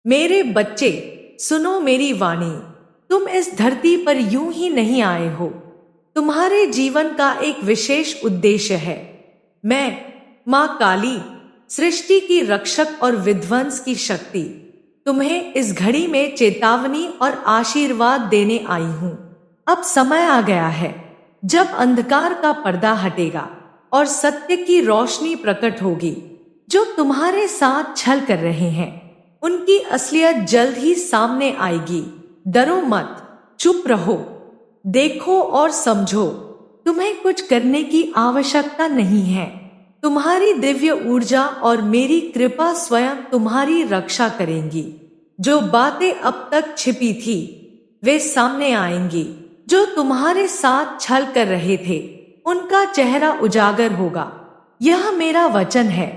मेरे बच्चे, सुनो मेरी वाणी। तुम इस धरती पर यूं ही नहीं आए हो। तुम्हारे जीवन का एक विशेष उद्देश्य है। मैं, माँ काली, सृष्टि की रक्षक और विध्वंस की शक्ति, तुम्हें इस घड़ी में चेतावनी और आशीर्वाद देने आई हूं। अब समय आ गया है जब अंधकार का पर्दा हटेगा और सत्य की रोशनी प्रकट होगी। जो तुम्हारे साथ छल कर रहे हैं, उनकी असलियत जल्द ही सामने आएगी। डरो मत, चुप रहो, देखो और समझो। तुम्हें कुछ करने की आवश्यकता नहीं है। तुम्हारी दिव्य ऊर्जा और मेरी कृपा स्वयं तुम्हारी रक्षा करेंगी। जो बातें अब तक छिपी थी, वे सामने आएंगी। जो तुम्हारे साथ छल कर रहे थे, उनका चेहरा उजागर होगा। यह मेरा वचन है।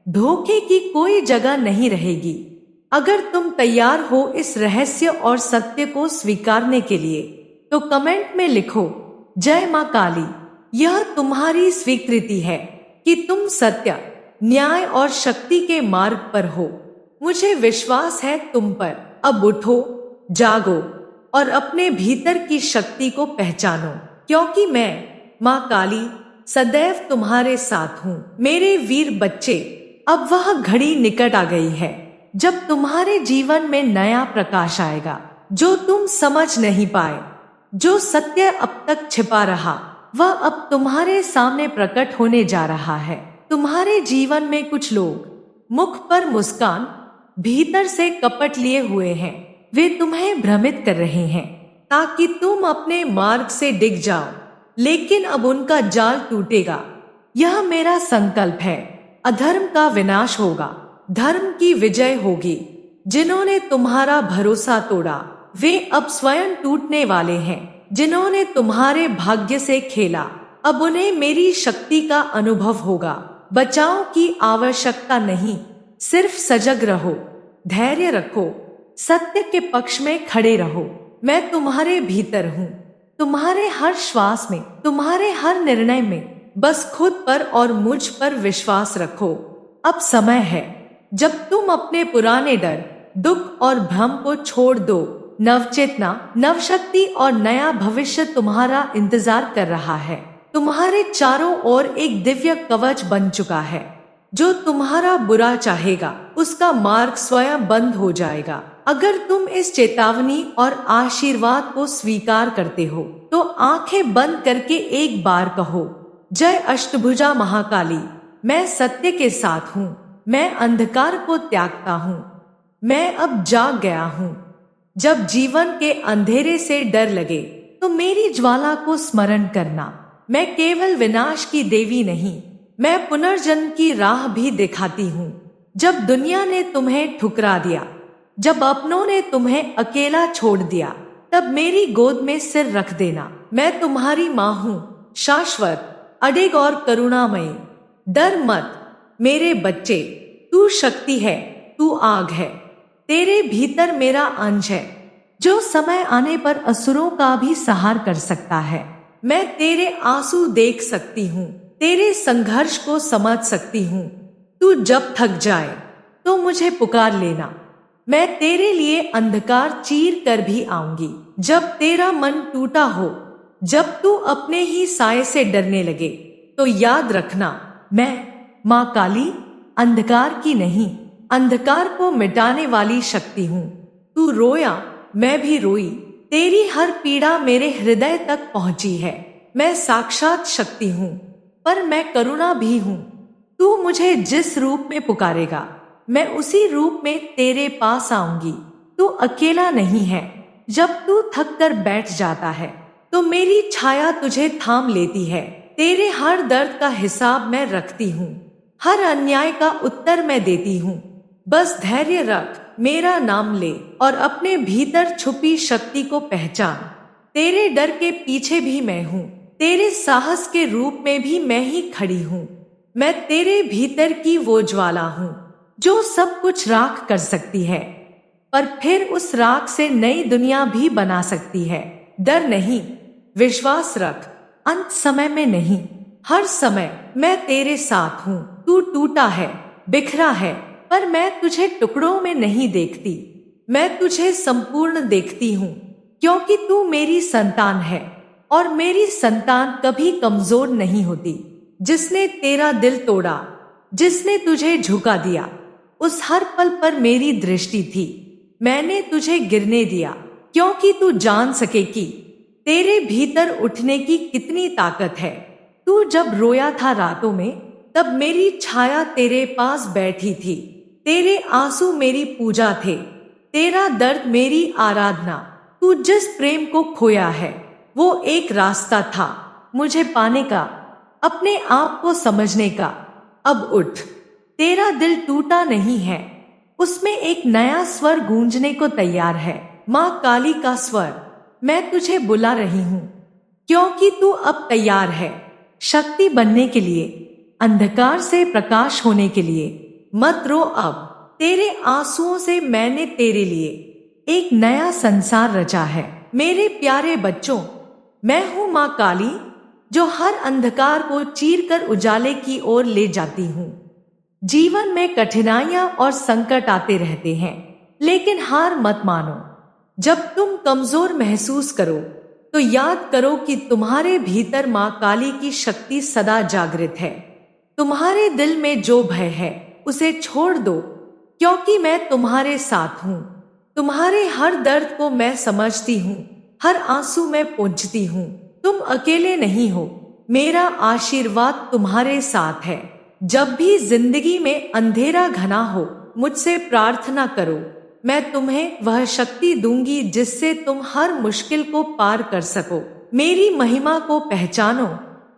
धोखे की कोई जगह नहीं रहेगी। अगर तुम तैयार हो इस रहस्य और सत्य को स्वीकारने के लिए, तो कमेंट में लिखो, जय मां काली। यह तुम्हारी स्वीकृति है कि तुम सत्य, न्याय और शक्ति के मार्ग पर हो। मुझे विश्वास है तुम पर। अब उठो, जागो और अपने भीतर की शक्ति को पहचानो, क्योंकि मैं, मां काली, सदैव तुम्हारे साथ हूँ। मेरे वीर बच्चे, अब वह घड़ी निकट आ गई है जब तुम्हारे जीवन में नया प्रकाश आएगा, जो तुम समझ नहीं पाए। जो सत्य अब तक छिपा रहा, वह अब तुम्हारे सामने प्रकट होने जा रहा है। तुम्हारे जीवन में कुछ लोग मुख पर मुस्कान, भीतर से कपट लिए हुए हैं। वे तुम्हें भ्रमित कर रहे हैं ताकि तुम अपने मार्ग से डिग जाओ, लेकिन अब उनका जाल टूटेगा। यह मेरा संकल्प है। अधर्म का विनाश होगा, धर्म की विजय होगी। जिन्होंने तुम्हारा भरोसा तोड़ा, वे अब स्वयं टूटने वाले हैं। जिन्होंने तुम्हारे भाग्य से खेला, अब उन्हें मेरी शक्ति का अनुभव होगा। बचाव की आवश्यकता नहीं, सिर्फ सजग रहो, धैर्य रखो, सत्य के पक्ष में खड़े रहो। मैं तुम्हारे भीतर हूँ, तुम्हारे हर श्वास में, तुम्हारे हर निर्णय में। बस खुद पर और मुझ पर विश्वास रखो। अब समय है जब तुम अपने पुराने डर, दुख और भ्रम को छोड़ दो। नवचेतना, नवशक्ति और नया भविष्य तुम्हारा इंतजार कर रहा है। तुम्हारे चारों ओर एक दिव्य कवच बन चुका है। जो तुम्हारा बुरा चाहेगा, उसका मार्ग स्वयं बंद हो जाएगा। अगर तुम इस चेतावनी और आशीर्वाद को स्वीकार करते हो, तो आंखें बंद करके एक बार कहो, जय अष्टभुजा महाकाली। मैं सत्य के साथ हूँ। मैं अंधकार को त्यागता हूँ। मैं अब जाग गया हूँ। जब जीवन के अंधेरे से डर लगे, तो मेरी ज्वाला को स्मरण करना। मैं केवल विनाश की देवी नहीं, मैं पुनर्जन्म की राह भी दिखाती हूँ। जब दुनिया ने तुम्हें ठुकरा दिया, जब अपनों ने तुम्हें अकेला छोड़ दिया, तब मेरी गोद में सिर रख देना। मैं तुम्हारी माँ हूँ, शाश्वत, अडिग और करुणामयी। डर मत मेरे बच्चे, तू शक्ति है, तू आग है। तेरे भीतर मेरा अंश है, जो समय आने पर असुरों का भी संहार कर सकता है। मैं तेरे आंसू देख सकती हूँ, तेरे संघर्ष को समझ सकती हूँ। तू जब थक जाए तो मुझे पुकार लेना। मैं तेरे लिए अंधकार चीर कर भी आऊंगी। जब तेरा मन टूटा हो, जब तू अपने ही साए से डरने लगे, तो याद रखना, मैं, माँ काली, अंधकार की नहीं, अंधकार को मिटाने वाली शक्ति हूँ। तू रोया, मैं भी रोई। तेरी हर पीड़ा मेरे हृदय तक पहुंची है। मैं साक्षात शक्ति हूँ, पर मैं करुणा भी हूँ। तू मुझे जिस रूप में पुकारेगा, मैं उसी रूप में तेरे पास आऊंगी। तू अकेला नहीं है। जब तू थक कर बैठ जाता है, तो मेरी छाया तुझे थाम लेती है। तेरे हर दर्द का हिसाब मैं रखती हूँ, हर अन्याय का उत्तर मैं देती हूँ। बस धैर्य रख, मेरा नाम ले और अपने भीतर छुपी शक्ति को पहचान। तेरे डर के पीछे भी मैं हूँ, तेरे साहस के रूप में भी मैं ही खड़ी हूँ। मैं तेरे भीतर की वो ज्वाला हूँ, जो सब कुछ राख कर सकती है, पर फिर उस राख से नई दुनिया भी बना सकती है। डर नहीं, विश्वास रख। अंत समय में नहीं, हर समय मैं तेरे साथ हूँ। तू टूटा है, बिखरा है, पर मैं तुझे टुकड़ों में नहीं देखती, मैं तुझे संपूर्ण देखती हूँ, क्योंकि तू मेरी संतान है और मेरी संतान कभी कमजोर नहीं होती। जिसने तेरा दिल तोड़ा, जिसने तुझे झुका दिया, उस हर पल पर मेरी दृष्टि थी। मैंने तुझे गिरने दिया क्योंकि तू जान सके कि तेरे भीतर उठने की कितनी ताकत है। तू जब रोया था रातों में, तब मेरी छाया तेरे पास बैठी थी। तेरे आंसू मेरी पूजा थे, तेरा दर्द मेरी आराधना। तू जिस प्रेम को खोया है, वो एक रास्ता था मुझे पाने का, अपने आप को समझने का। अब उठ, तेरा दिल टूटा नहीं है, उसमें एक नया स्वर गूंजने को तैयार है। माँ काली का स्वर, मैं तुझे बुला रही हूँ, क्योंकि तू अब तैयार है शक्ति बनने के लिए, अंधकार से प्रकाश होने के लिए। मत रो अब, तेरे आंसुओं से मैंने तेरे लिए एक नया संसार रचा है। मेरे प्यारे बच्चों, मैं हूँ माँ काली, जो हर अंधकार को चीर कर उजाले की ओर ले जाती हूँ। जीवन में कठिनाइयां और संकट आते रहते हैं, लेकिन हार मत मानो। जब तुम कमजोर महसूस करो, तो याद करो कि तुम्हारे भीतर माँ काली की शक्ति सदा जागृत है। तुम्हारे दिल में जो भय है, उसे छोड़ दो, क्योंकि मैं तुम्हारे साथ हूँ। तुम्हारे हर दर्द को मैं समझती हूँ, हर आंसू में पहुँचती हूँ। तुम अकेले नहीं हो, मेरा आशीर्वाद तुम्हारे साथ है। जब भी जिंदगी में अंधेरा घना हो, मुझसे प्रार्थना करो, मैं तुम्हें वह शक्ति दूंगी जिससे तुम हर मुश्किल को पार कर सको। मेरी महिमा को पहचानो,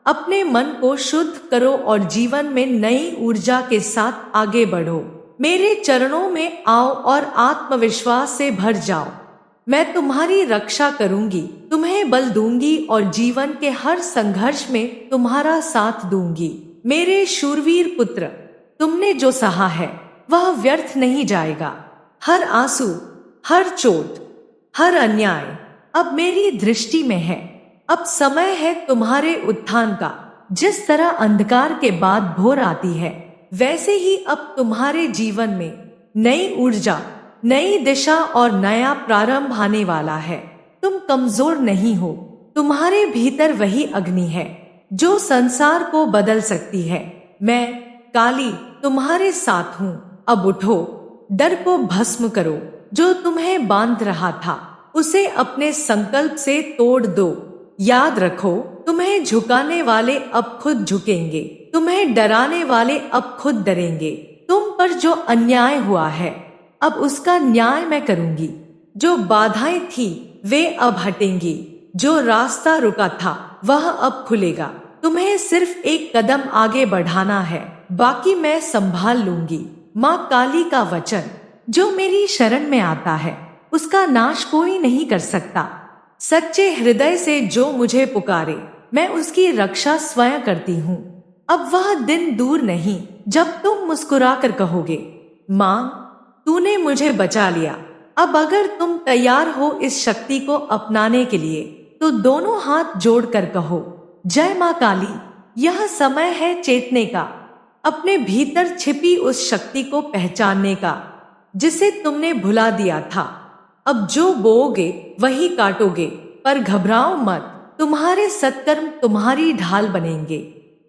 अपने मन को शुद्ध करो और जीवन में नई ऊर्जा के साथ आगे बढ़ो। मेरे चरणों में आओ और आत्मविश्वास से भर जाओ। मैं तुम्हारी रक्षा करूंगी, तुम्हें बल दूंगी और जीवन के हर संघर्ष में तुम्हारा साथ दूंगी। मेरे शूरवीर पुत्र, तुमने जो सहा है वह व्यर्थ नहीं जाएगा। हर आंसू, हर चोट, हर अन्याय अब मेरी दृष्टि में है। अब समय है तुम्हारे उत्थान का। जिस तरह अंधकार के बाद भोर आती है, वैसे ही अब तुम्हारे जीवन में नई ऊर्जा, नई दिशा और नया प्रारंभ आने वाला है। तुम कमजोर नहीं हो, तुम्हारे भीतर वही अग्नि है जो संसार को बदल सकती है। मैं काली तुम्हारे साथ हूँ। अब उठो, डर को भस्म करो, जो तुम्हें बांध रहा था उसे अपने संकल्प से तोड़ दो। याद रखो, तुम्हें झुकाने वाले अब खुद झुकेंगे, तुम्हें डराने वाले अब खुद डरेंगे। तुम पर जो अन्याय हुआ है, अब उसका न्याय मैं करूंगी। जो बाधाएं थी वे अब हटेंगी, जो रास्ता रुका था वह अब खुलेगा। तुम्हें सिर्फ एक कदम आगे बढ़ाना है, बाकी मैं संभाल लूंगी। माँ काली का वचन, जो मेरी शरण में आता है उसका नाश कोई नहीं कर सकता। सच्चे हृदय से जो मुझे पुकारे, मैं उसकी रक्षा स्वयं करती हूँ। अब वह दिन दूर नहीं जब तुम मुस्कुरा कर कहोगे, माँ तूने मुझे बचा लिया। अब अगर तुम तैयार हो इस शक्ति को अपनाने के लिए, तो दोनों हाथ जोड़कर कहो, जय माँ काली। यह समय है चेतने का, अपने भीतर छिपी उस शक्ति को पहचानने का जिसे तुमने भुला दिया था। अब जो बोओगे वही काटोगे, पर घबराओ मत, तुम्हारे सत्कर्म तुम्हारी ढाल बनेंगे।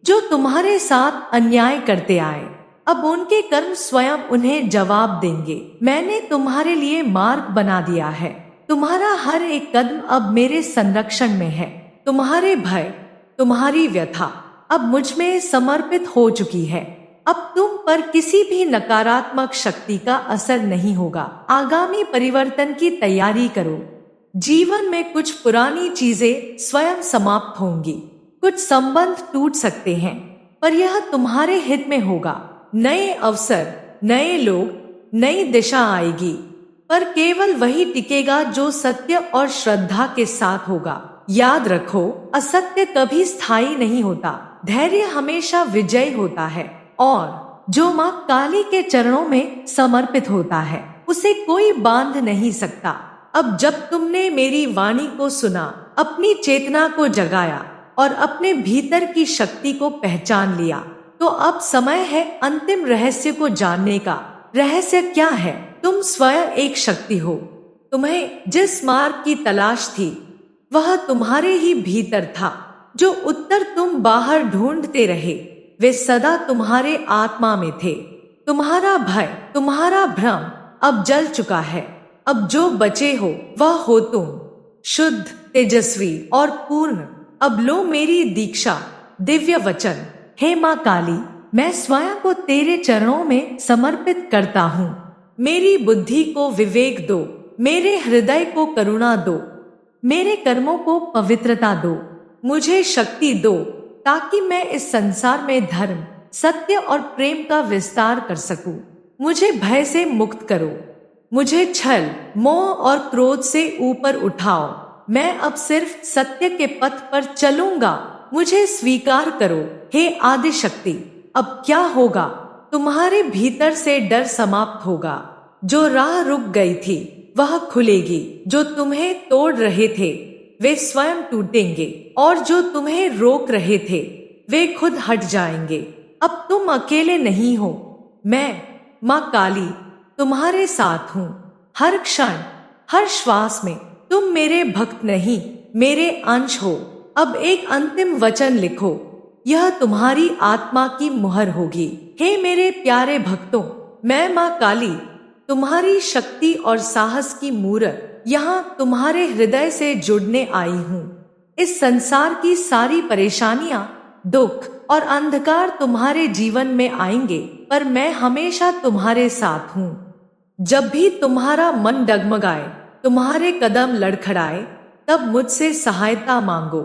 जो तुम्हारे साथ अन्याय करते आए, अब उनके कर्म स्वयं उन्हें जवाब देंगे। मैंने तुम्हारे लिए मार्ग बना दिया है, तुम्हारा हर एक कदम अब मेरे संरक्षण में है। तुम्हारे भय, तुम्हारी व्यथा अब मुझ में समर्पित हो चुकी है। अब तुम पर किसी भी नकारात्मक शक्ति का असर नहीं होगा। आगामी परिवर्तन की तैयारी करो। जीवन में कुछ पुरानी चीजें स्वयं समाप्त होंगी, कुछ संबंध टूट सकते हैं, पर यह तुम्हारे हित में होगा। नए अवसर, नए लोग, नई दिशा आएगी, पर केवल वही टिकेगा जो सत्य और श्रद्धा के साथ होगा। याद रखो, असत्य कभी स्थायी नहीं होता, धैर्य हमेशा विजय होता है, और जो माँ काली के चरणों में समर्पित होता है उसे कोई बांध नहीं सकता। अब जब तुमने मेरी वाणी को सुना, अपनी चेतना को जगाया और अपने भीतर की शक्ति को पहचान लिया, तो अब समय है अंतिम रहस्य को जानने का। रहस्य क्या है? तुम स्वयं एक शक्ति हो। तुम्हें जिस मार्ग की तलाश थी वह तुम्हारे ही भीतर था। जो उत्तर तुम बाहर ढूंढते रहे वे सदा तुम्हारे आत्मा में थे। तुम्हारा भय, तुम्हारा भ्रम अब जल चुका है। अब जो बचे हो वह हो तुम, शुद्ध, तेजस्वी और पूर्ण। अब लो मेरी दीक्षा, दिव्य वचन। हे माँ काली, मैं स्वयं को तेरे चरणों में समर्पित करता हूँ। मेरी बुद्धि को विवेक दो, मेरे हृदय को करुणा दो, मेरे कर्मों को पवित्रता दो। मुझे शक्ति दो ताकि मैं इस संसार में धर्म, सत्य और प्रेम का विस्तार कर सकूं। मुझे भय से मुक्त करो। मुझे छल, मोह और क्रोध से ऊपर उठाओ। मैं अब सिर्फ सत्य के पथ पर चलूंगा। मुझे स्वीकार करो हे आदि शक्ति। अब क्या होगा? तुम्हारे भीतर से डर समाप्त होगा। जो राह रुक गई थी वह खुलेगी। जो तुम्हें तोड़ रहे थे वे स्वयं टूटेंगे और जो तुम्हें रोक रहे थे वे खुद हट जाएंगे। अब तुम अकेले नहीं हो। मैं माँ काली तुम्हारे साथ हूँ। हर क्षण, हर श्वास में तुम मेरे भक्त नहीं, मेरे अंश हो। अब एक अंतिम वचन लिखो, यह तुम्हारी आत्मा की मुहर होगी। हे मेरे प्यारे भक्तों, मैं माँ काली तुम्हारी शक्ति और साहस की मूरत यहाँ तुम्हारे हृदय से जुड़ने आई हूँ। इस संसार की सारी परेशानियां, दुख और अंधकार तुम्हारे जीवन में आएंगे, पर मैं हमेशा तुम्हारे साथ हूँ। जब भी तुम्हारा मन डगमगाए, तुम्हारे कदम लड़खड़ाए, तब मुझसे सहायता मांगो।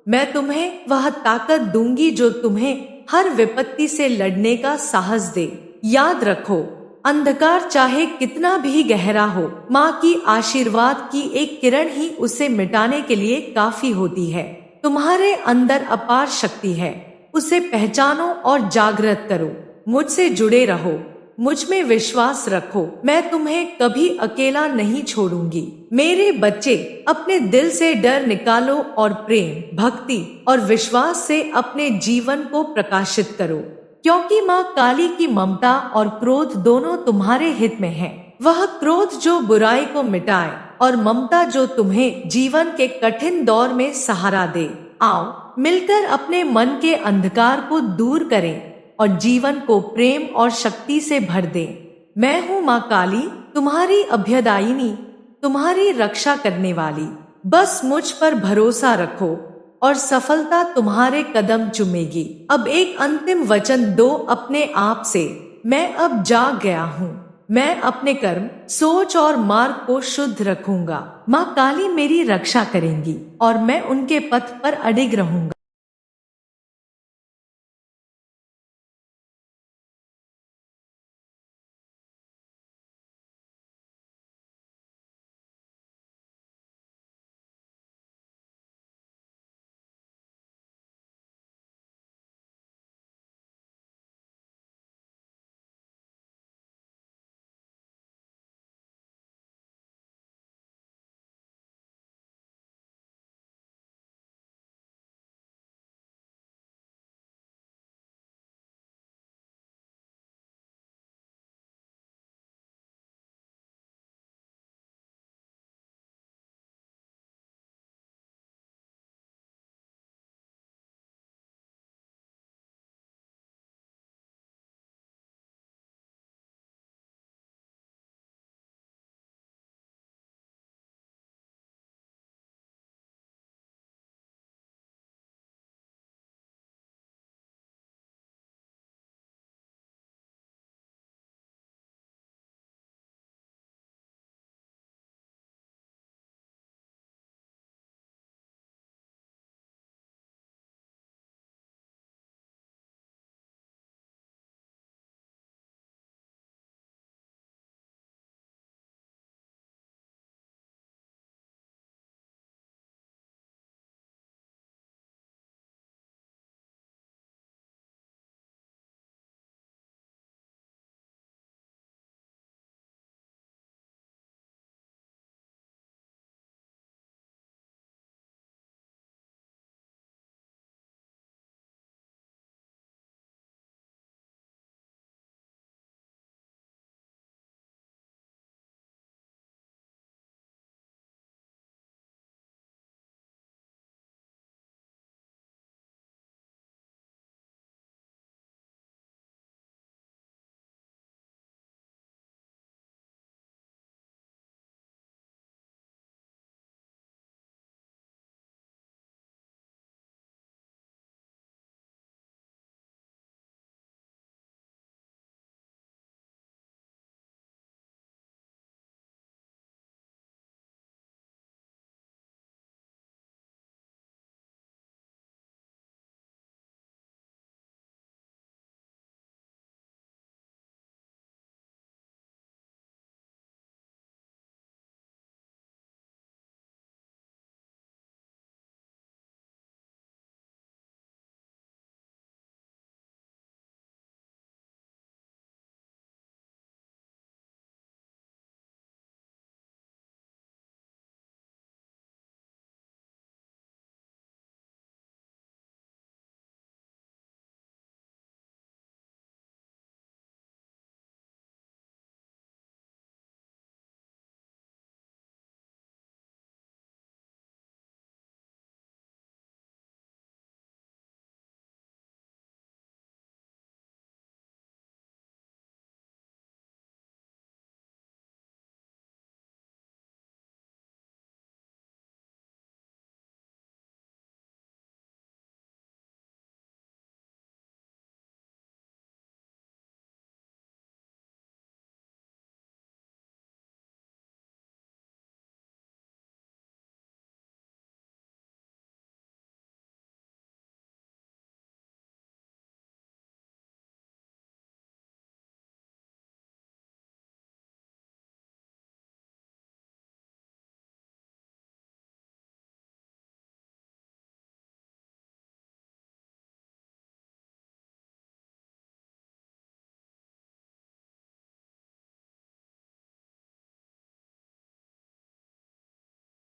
मैं तुम्हें वह ताकत दूंगी जो तुम्हें हर विपत्ति से लड़ने का साहस दे। याद रखो, अंधकार चाहे कितना भी गहरा हो, माँ की आशीर्वाद की एक किरण ही उसे मिटाने के लिए काफी होती है। तुम्हारे अंदर अपार शक्ति है, उसे पहचानो और जागृत करो। मुझसे जुड़े रहो, मुझ में विश्वास रखो। मैं तुम्हें कभी अकेला नहीं छोड़ूंगी। मेरे बच्चे, अपने दिल से डर निकालो और प्रेम, भक्ति और विश्वास से अपने जीवन को प्रकाशित करो, क्योंकि माँ काली की ममता और क्रोध दोनों तुम्हारे हित में है। वह क्रोध जो बुराई को मिटाए और ममता जो तुम्हें जीवन के कठिन दौर में सहारा दे। आओ मिलकर अपने मन के अंधकार को दूर करें और जीवन को प्रेम और शक्ति से भर दें। मैं हूँ माँ काली, तुम्हारी अभ्युदायिनी, तुम्हारी रक्षा करने वाली। बस मुझ पर भरोसा रखो और सफलता तुम्हारे कदम चूमेगी। अब एक अंतिम वचन दो अपने आप से, मैं अब जाग गया हूँ। मैं अपने कर्म, सोच और मार्ग को शुद्ध रखूंगा। माँ काली मेरी रक्षा करेंगी और मैं उनके पथ पर अडिग रहूंगा।